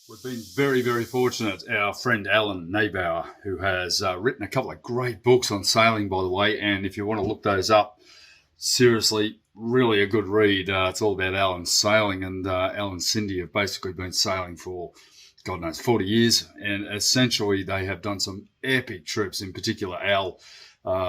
We've been very, very fortunate. Our friend Alan Neubauer, who has written a couple of great books on sailing, by the way, and if you want to look those up, seriously, really a good read. It's all about Alan's sailing, and Alan and Cindy have basically been sailing for, God knows, 40 years, and essentially they have done some epic trips, in particular Al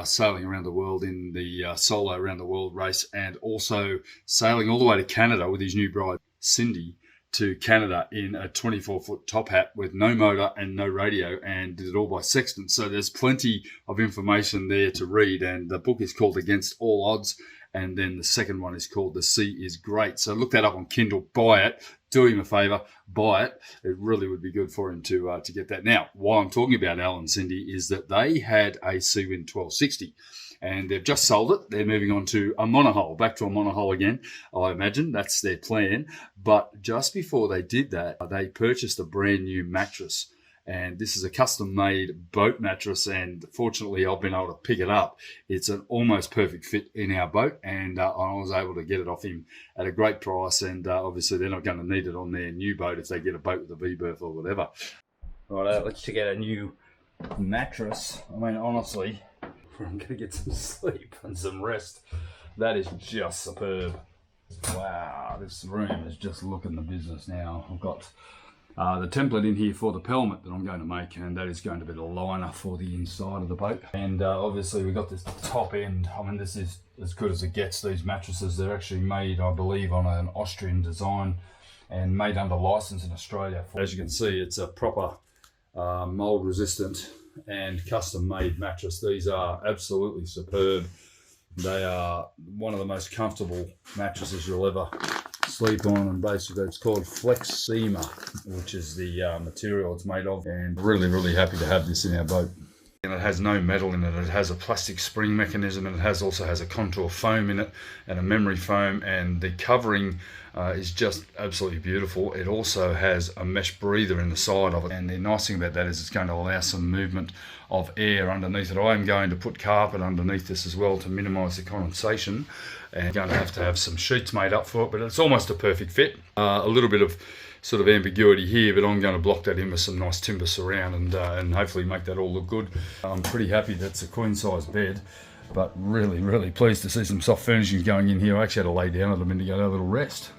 sailing around the world in the solo around the world race, and also sailing all the way to Canada with his new bride, Cindy, to Canada in a 24-foot top hat with no motor and no radio, and did it all by sextant. So there's plenty of information there to read, and the book is called Against All Odds, and then the second one is called The Sea is Great. So look that up on Kindle, buy it, do him a favour, buy it. It really would be good for him to get that. Now, while I'm talking about Al and Cindy, is that they had a Seawind 1260, and they've just sold it. They're moving on to a monohull, back to a monohull again, I imagine. That's their plan. But just before they did that, they purchased a brand new mattress. And this is a custom-made boat mattress, and fortunately I've been able to pick it up. It's an almost perfect fit in our boat, and I was able to get it off him at a great price, and obviously they're not going to need it on their new boat if they get a boat with a V-berth or whatever. Right, let's check out a new mattress. I mean, honestly, I'm going to get some sleep and some rest. That is just superb. Wow, this room is just looking the business now. I've got the template in here for the pelmet that I'm going to make, and that is going to be the liner for the inside of the boat. And obviously we've got this top end. I mean, this is as good as it gets, these mattresses. They're actually made, I believe, on an Austrian design and made under license in Australia. As you can see, it's a proper mold resistant and custom made mattress. These are absolutely superb. They are one of the most comfortable mattresses you'll ever sleep on, and basically it's called Flexima, which is the material it's made of, and really happy to have this in our boat. And it has no metal in it. It has a plastic spring mechanism, and it also has a contour foam in it and a memory foam, and the covering is just absolutely beautiful. It also has a mesh breather in the side of it, and the nice thing about that is it's going to allow some movement of air underneath it. I am going to put carpet underneath this as well to minimise the condensation, and going to have some sheets made up for it, but it's almost a perfect fit. A little bit of sort of ambiguity here, but I'm going to block that in with some nice timber surround, and hopefully make that all look good. I'm pretty happy that's a queen size bed, but really pleased to see some soft furnishings going in here. I actually had to lay down a minute ago to have a little rest.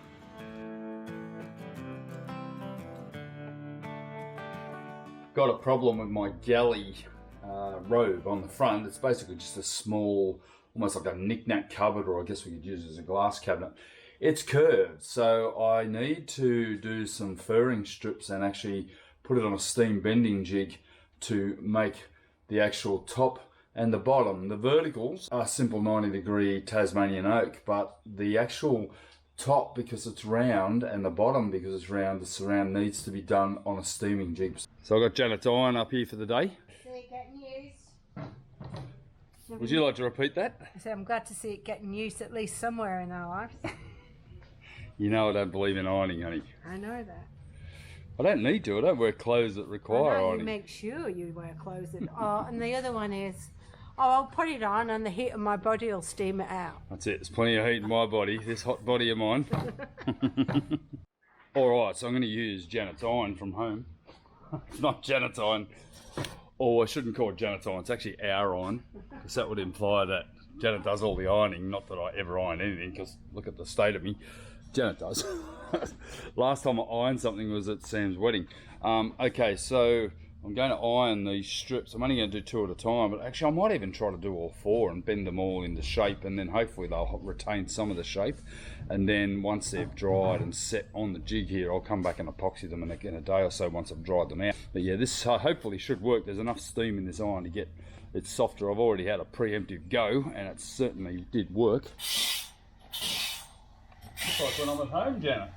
Got a problem with my galley robe on the front. It's basically just a small, almost like a knick-knack cupboard, or I guess we could use it as a glass cabinet. It's curved, so I need to do some furring strips and actually put it on a steam bending jig to make the actual top and the bottom. The verticals are simple 90-degree Tasmanian oak, but the actual top, because it's round, and the bottom, because it's round, the surround needs to be done on a steaming jig. So I've got Janet's iron up here for the day. See it getting used. Would you like to repeat that? I said I'm glad to see it getting used at least somewhere in our lives. You know I don't believe in ironing, honey. I know that. I don't need to. I don't wear clothes that require I know, ironing. you make sure you wear clothes that and the other one is, I'll put it on and the heat of my body will steam it out. That's it. There's plenty of heat in my body, this hot body of mine. Alright, so I'm going to use Janet's iron from home. It's not Janet's iron. Or I shouldn't call it Janet's iron. It's actually our iron, because that would imply that Janet does all the ironing. Not that I ever iron anything, because look at the state of me. Janet does. Last time I ironed something was at Sam's wedding. Okay, so I'm going to iron these strips. I'm only going to do 2 at a time, but actually I might even try to do all 4 and bend them all into shape, and then hopefully they'll retain some of the shape. And then once they've dried and set on the jig here, I'll come back and epoxy them in a day or so once I've dried them out. But yeah, this hopefully should work. There's enough steam in this iron to get it softer. I've already had a preemptive go, and it certainly did work. Looks like when I'm at home, Janet.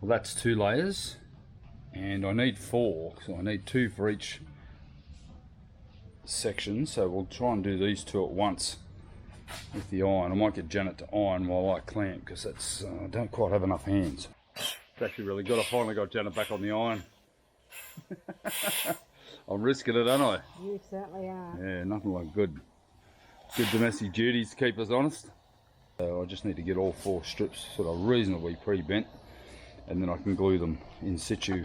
Well, that's 2 layers, and I need 4, so I need 2 for each section. So we'll try and do these 2 at once with the iron. I might get Janet to iron while I clamp, because that's I don't quite have enough hands. It's actually really good. I finally got Janet back on the iron. I'm risking it, aren't I? You certainly are. Yeah, nothing like good domestic duties to keep us honest. So I just need to get all 4 strips sort of reasonably pre-bent, and then I can glue them in situ.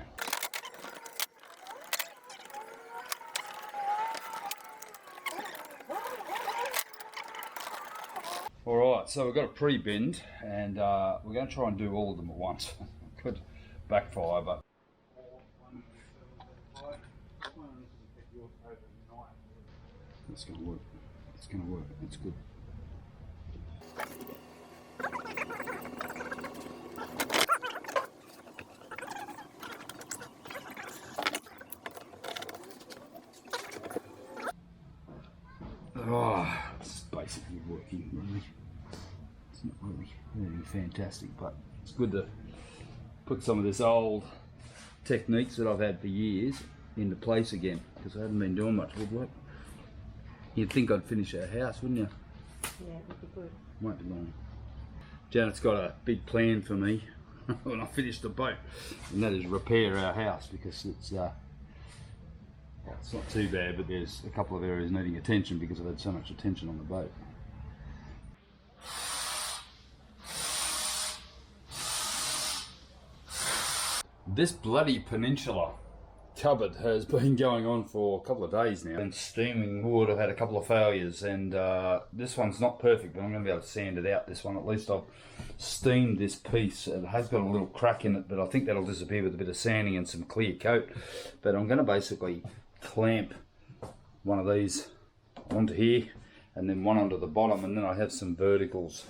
Alright, so we've got a pre-bend, and we're going to try and do all of them at once. Could backfire, but it's going to work. It's going to work. It's good. Oh, it's basically working, really. It's not really anything fantastic, but it's good to put some of this old techniques that I've had for years into place again, because I haven't been doing much woodwork. You'd think I'd finish our house, wouldn't you? Yeah, it would be good. Won't be long. Janet's got a big plan for me when I finish the boat, and that is repair our house, because it's well, it's not too bad, but there's a couple of areas needing attention because I've had so much attention on the boat. This bloody peninsula cupboard has been going on for a couple of days now. Been steaming wood. I've had a couple of failures, and this one's not perfect, but I'm going to be able to sand it out. This one, at least I've steamed this piece. It has got a little crack in it, but I think that'll disappear with a bit of sanding and some clear coat. But I'm going to basically clamp one of these onto here, and then one onto the bottom, and then I have some verticals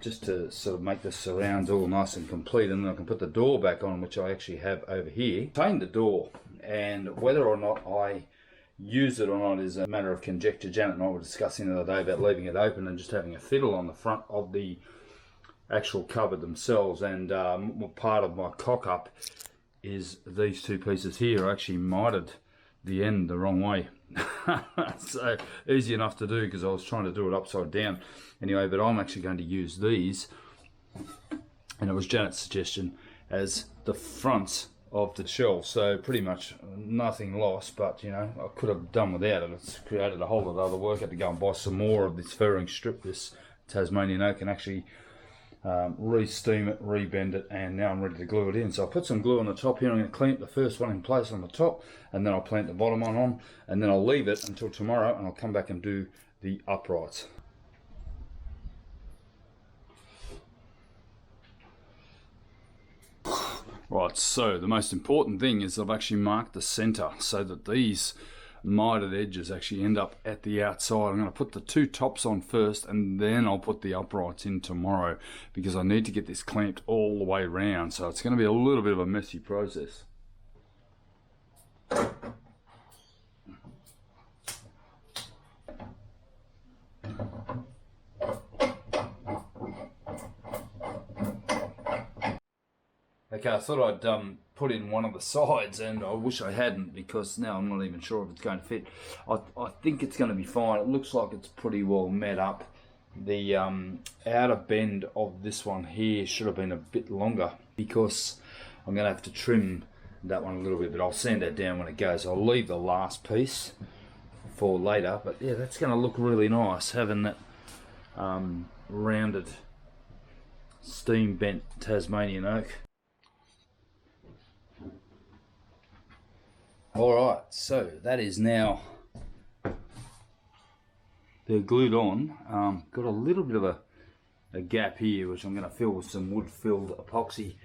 just to sort of make the surrounds all nice and complete, and then I can put the door back on, which I actually have over here. Change the door, and whether or not I use it or not is a matter of conjecture. Janet and I were discussing the other day about leaving it open and just having a fiddle on the front of the actual cupboard themselves, and part of my cock up is these 2 pieces here. I actually mitered the end the wrong way. So easy enough to do, because I was trying to do it upside down anyway, but I'm actually going to use these, and it was Janet's suggestion, as the fronts of the shelf. So pretty much nothing lost, but you know, I could have done without it. It's created a whole lot of other work. I had to go and buy some more of this furring strip, this Tasmanian oak, and actually re-steam it, re-bend it, and now I'm ready to glue it in. So I put some glue on the top here. I'm going to clamp the first one in place on the top, and then I'll plant the bottom one on, and then I'll leave it until tomorrow, and I'll come back and do the uprights. Right, so the most important thing is I've actually marked the center so that these mitered edges actually end up at the outside. I'm going to put the 2 tops on first, and then I'll put the uprights in tomorrow, because I need to get this clamped all the way around, so it's going to be a little bit of a messy process. Okay, I thought I'd put in one of the sides, and I wish I hadn't, because now I'm not even sure if it's going to fit. I think it's going to be fine. It looks like it's pretty well met up. The outer bend of this one here should have been a bit longer, because I'm going to have to trim that one a little bit, but I'll sand that down when it goes. I'll leave the last piece for later, but yeah, that's going to look really nice, having that rounded steam bent Tasmanian oak. Alright, so that is now, they're glued on. Got a little bit of a gap here, which I'm going to fill with some wood-filled epoxy.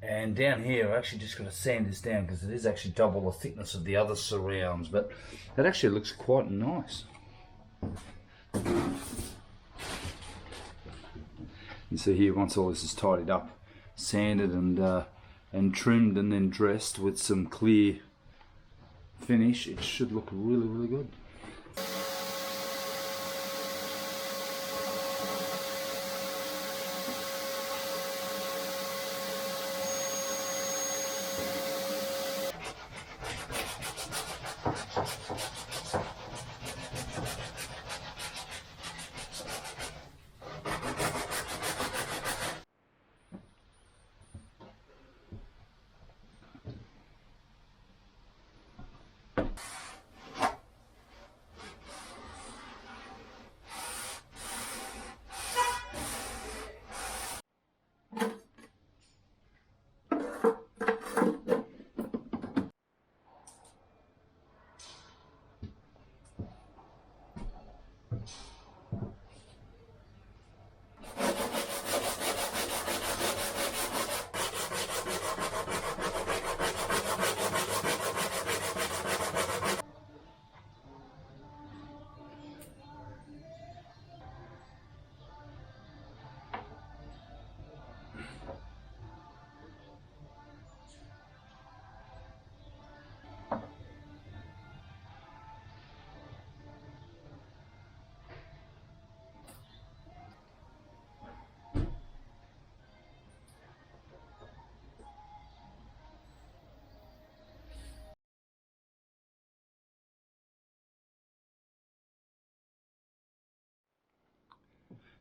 And down here, I actually just got to sand this down, because it is actually double the thickness of the other surrounds, but that actually looks quite nice. You see here, once all this is tidied up, sanded and trimmed and then dressed with some clear finish, it should look really, really good.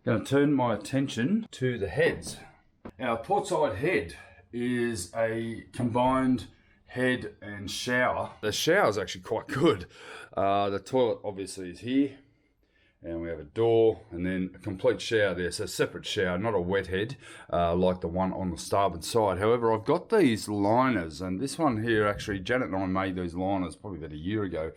Going to turn my attention to the heads. Our portside head is a combined head and shower. The shower is actually quite good. The toilet obviously is here, and we have a door and then a complete shower there. So a separate shower, not a wet head like the one on the starboard side. However, I've got these liners, and this one here actually, Janet and I made these liners probably about a year ago,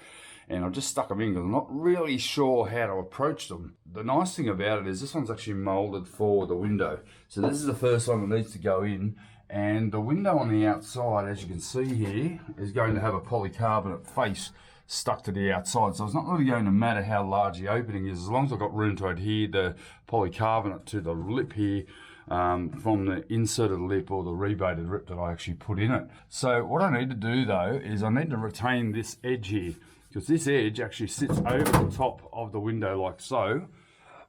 and I've just stuck them in because I'm not really sure how to approach them. The nice thing about it is this one's actually molded for the window. So this is the first one that needs to go in, and the window on the outside, as you can see here, is going to have a polycarbonate face stuck to the outside. So it's not really going to matter how large the opening is, as long as I've got room to adhere the polycarbonate to the lip here, from the inserted lip or the rebated lip that I actually put in it. So what I need to do though is I need to retain this edge here, because this edge actually sits over the top of the window like so.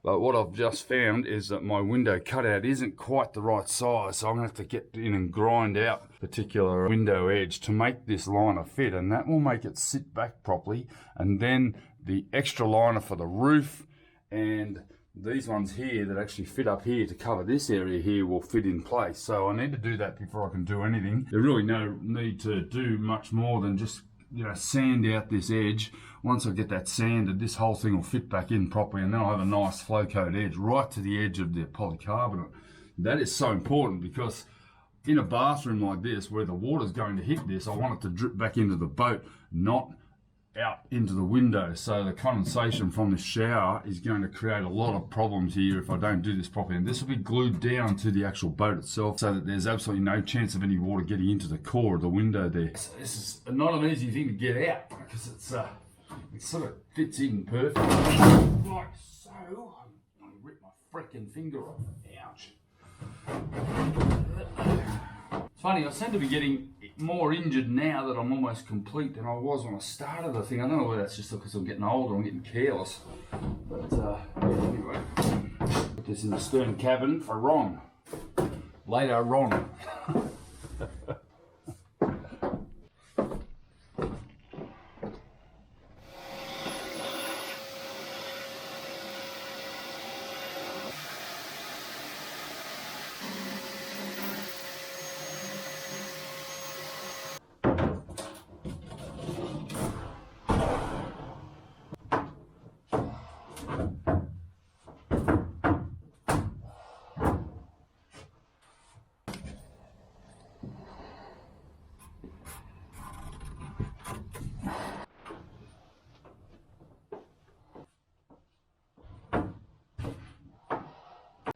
But what I've just found is that my window cutout isn't quite the right size, so I'm going to have to get in and grind out particular window edge to make this liner fit, and that will make it sit back properly. And then the extra liner for the roof and these ones here that actually fit up here to cover this area here will fit in place. So I need to do that before I can do anything. There's really no need to do much more than just, you know, sand out this edge. Once I get that sanded, this whole thing will fit back in properly, and then I'll have a nice flow coat edge right to the edge of the polycarbonate. That is so important, because in a bathroom like this, where the water's going to hit this, I want it to drip back into the boat, not out into the window. So the condensation from the shower is going to create a lot of problems here if I don't do this properly. And this will be glued down to the actual boat itself, so that there's absolutely no chance of any water getting into the core of the window there. So this is not an easy thing to get out, because it sort of fits in perfectly like so. I ripped my freaking finger off. Ouch. It's funny, I seem to be getting more injured now that I'm almost complete than I was when I started the thing. I don't know whether that's just because I'm getting older, I'm getting careless. But anyway, put this in the stern cabin for Ron. Later, Ron.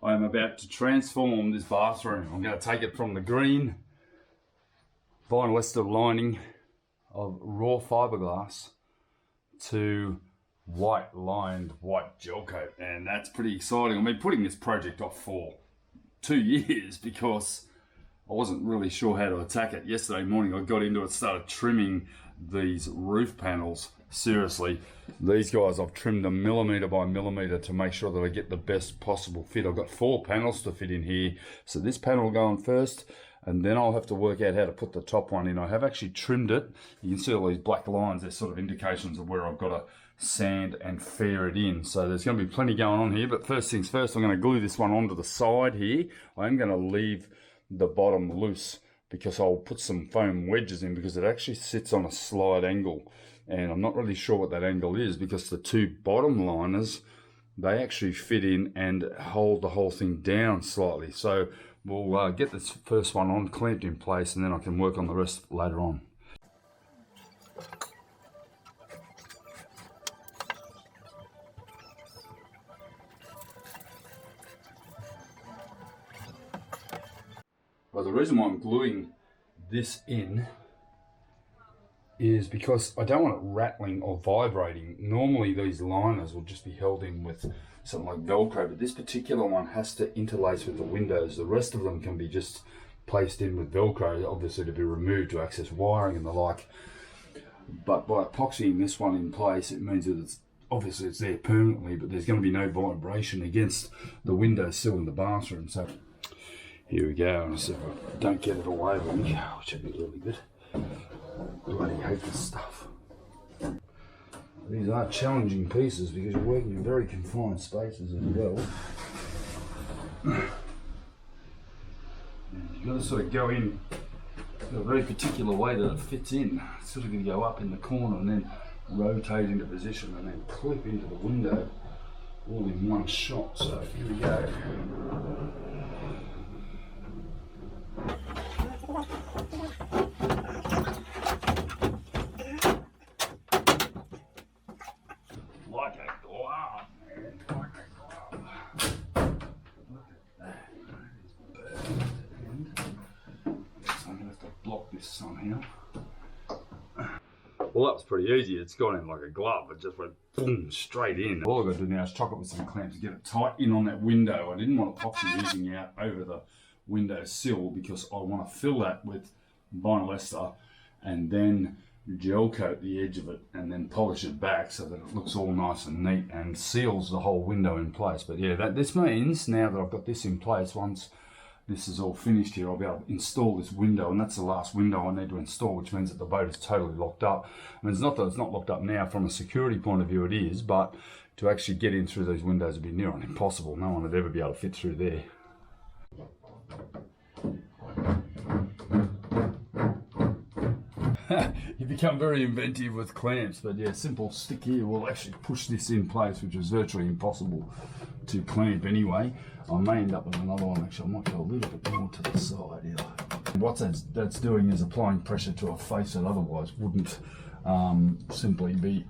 I am about to transform this bathroom. I'm going to take it from the green vinyl ester lining of raw fiberglass to white lined white gel coat, and that's pretty exciting. I've been putting this project off for 2 years because I wasn't really sure how to attack it. Yesterday morning I got into it, started trimming these roof panels. Seriously, these guys, I've trimmed them millimetre by millimetre to make sure that I get the best possible fit. I've got 4 panels to fit in here, so this panel will go on first, and then I'll have to work out how to put the top one in. I have actually trimmed it. You can see all these black lines. They're sort of indications of where I've got to sand and fair it in. So there's going to be plenty going on here, but first things first, I'm going to glue this one onto the side here. I am going to leave the bottom loose because I'll put some foam wedges in, because it actually sits on a slide angle. And I'm not really sure what that angle is, because the 2 bottom liners, they actually fit in and hold the whole thing down slightly. So we'll get this first one on, clamped in place, and then I can work on the rest later on. Well, the reason why I'm gluing this in is because I don't want it rattling or vibrating. Normally these liners will just be held in with something like Velcro, but this particular one has to interlace with the windows. The rest of them can be just placed in with Velcro, obviously to be removed to access wiring and the like. But by epoxying this one in place, it means that it's obviously it's there permanently, but there's going to be no vibration against the window sill in the bathroom. So here we go, and see if I don't get it all over me, which would be really good. Bloody hate this stuff. These are challenging pieces because you're working in very confined spaces as well. You've got to sort of go in a very particular way that it fits in. It's sort of going to go up in the corner and then rotate into position and then clip into the window all in one shot. So here we go. Like a glove, man. Like a glove. Look at that. So I'm going to have to block this somehow. Well, that was pretty easy. It's gone in like a glove. It just went boom, straight in. All I've got to do now is chock it with some clamps to get it tight in on that window. I didn't want epoxy oozing out over the window sill because I want to fill that with vinyl ester and then gel coat the edge of it and then polish it back so that it looks all nice and neat and seals the whole window in place. But yeah, this means now that I've got this in place, once this is all finished here, I'll be able to install this window, and that's the last window I need to install, which means that the boat is totally locked up. I mean, it's not that it's not locked up now from a security point of view, it is, but to actually get in through those windows would be near on impossible. No one would ever be able to fit through there. You become very inventive with clamps, but yeah, simple stick here will actually push this in place, which is virtually impossible to clamp anyway. I may end up with another one. Actually, I might go a little bit more to the side here. What that's doing is applying pressure to a face that otherwise wouldn't simply be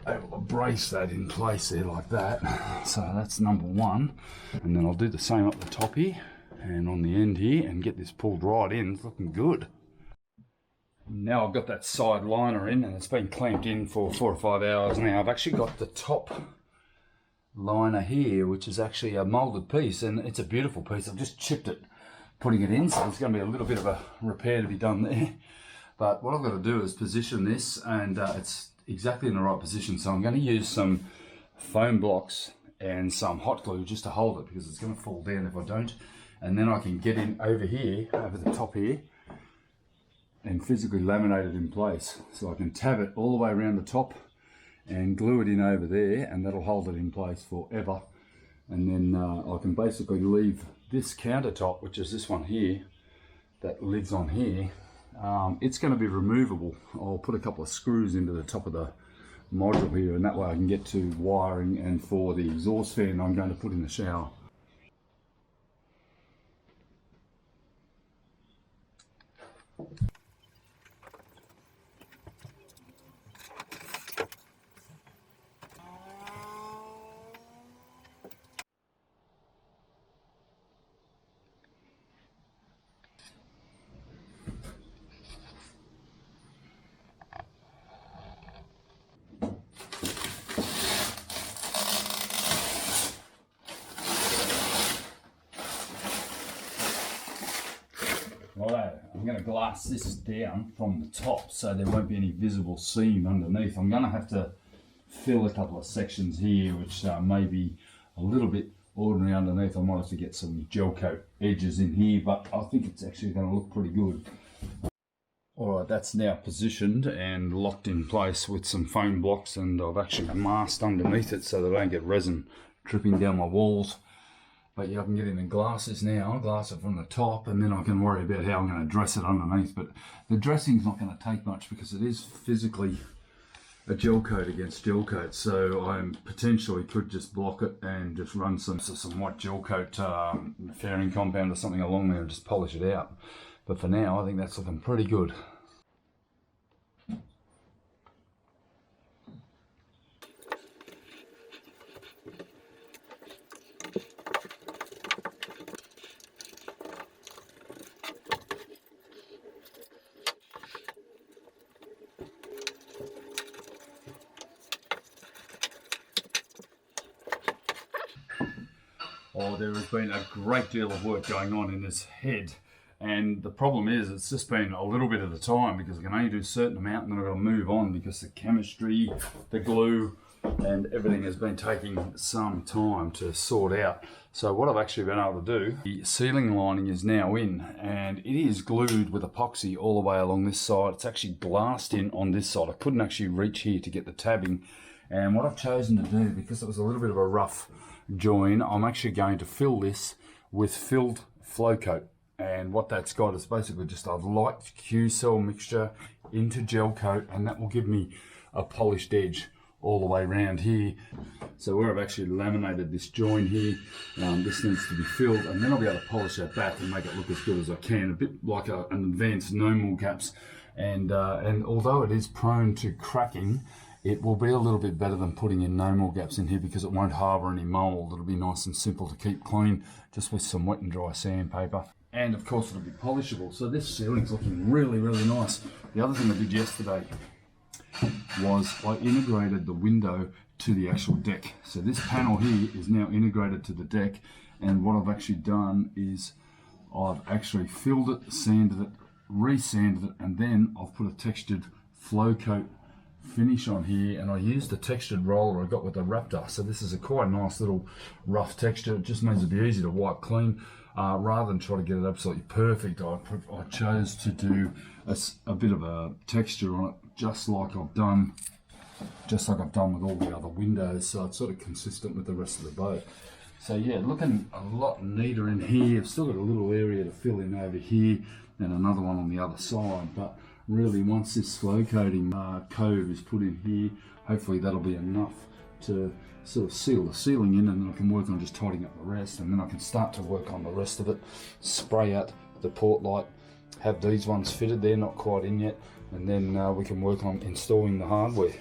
able to brace that in place there like that. So that's number one. And then I'll do the same up the top here and on the end here and get this pulled right in. It's looking good. Now I've got that side liner in and it's been clamped in for 4 or 5 hours now. I've actually got the top liner here, which is actually a molded piece, and it's a beautiful piece. I've just chipped it putting it in, so there's going to be a little bit of a repair to be done there. But what I've got to do is position this, and it's exactly in the right position. So I'm going to use some foam blocks and some hot glue just to hold it, because it's going to fall down if I don't. And then I can get in over here, over the top here, and physically laminate it in place. So I can tab it all the way around the top and glue it in over there, and that'll hold it in place forever. And then I can basically leave this countertop, which is this one here, that lives on here. It's going to be removable. I'll put a couple of screws into the top of the module here, and that way I can get to wiring and for the exhaust fan I'm going to put in the shower. Righto, I'm going to glass this down from the top so there won't be any visible seam underneath. I'm going to have to fill a couple of sections here, which may be a little bit ordinary underneath. I might have to get some gel coat edges in here, but I think it's actually going to look pretty good. Alright, that's now positioned and locked in place with some foam blocks, and I've actually masked underneath it so that I don't get resin dripping down my walls. But yeah, I can get in and glass this now, glass it from the top, and then I can worry about how I'm going to dress it underneath. But the dressing's not going to take much because it is physically a gel coat against gel coat. So I potentially could just block it and just run some white gel coat fairing compound or something along there and just polish it out. But for now, I think that's looking pretty good. Oh, there has been a great deal of work going on in this head, and the problem is it's just been a little bit at a time because I can only do a certain amount and then I've got to move on because the chemistry, the glue and everything has been taking some time to sort out. So what I've actually been able to do, the ceiling lining is now in and it is glued with epoxy all the way along this side. It's actually glassed in on this side. I couldn't actually reach here to get the tabbing, and what I've chosen to do, because it was a little bit of a rough join, I'm actually going to fill this with filled flow coat. And what that's got is basically just a light Q-cell mixture into gel coat, and that will give me a polished edge all the way around here. So where I've actually laminated this join here, this needs to be filled, and then I'll be able to polish that back and make it look as good as I can, a bit like an advanced no more gaps. And although it is prone to cracking, it will be a little bit better than putting in no more gaps in here because it won't harbour any mould. It'll be nice and simple to keep clean, just with some wet and dry sandpaper. And of course it'll be polishable. So this ceiling's looking really, really nice. The other thing I did yesterday was I integrated the window to the actual deck. So this panel here is now integrated to the deck, and what I've actually done is I've actually filled it, sanded it, re-sanded it, and then I've put a textured flow coat finish on here, and I used the textured roller I got with the Raptor. So this is a quite nice little rough texture. It just means it'll be easy to wipe clean. Rather than try to get it absolutely perfect, I chose to do a bit of a texture on it, just like I've done with all the other windows, so it's sort of consistent with the rest of the boat. So yeah, looking a lot neater in here. I've still got a little area to fill in over here and another one on the other side, but really once this flow coating cove is put in here, hopefully that'll be enough to sort of seal the ceiling in, and then I can work on just tidying up the rest, and then I can start to work on the rest of it, spray out the port light, have these ones fitted. They're not quite in yet, and then we can work on installing the hardware.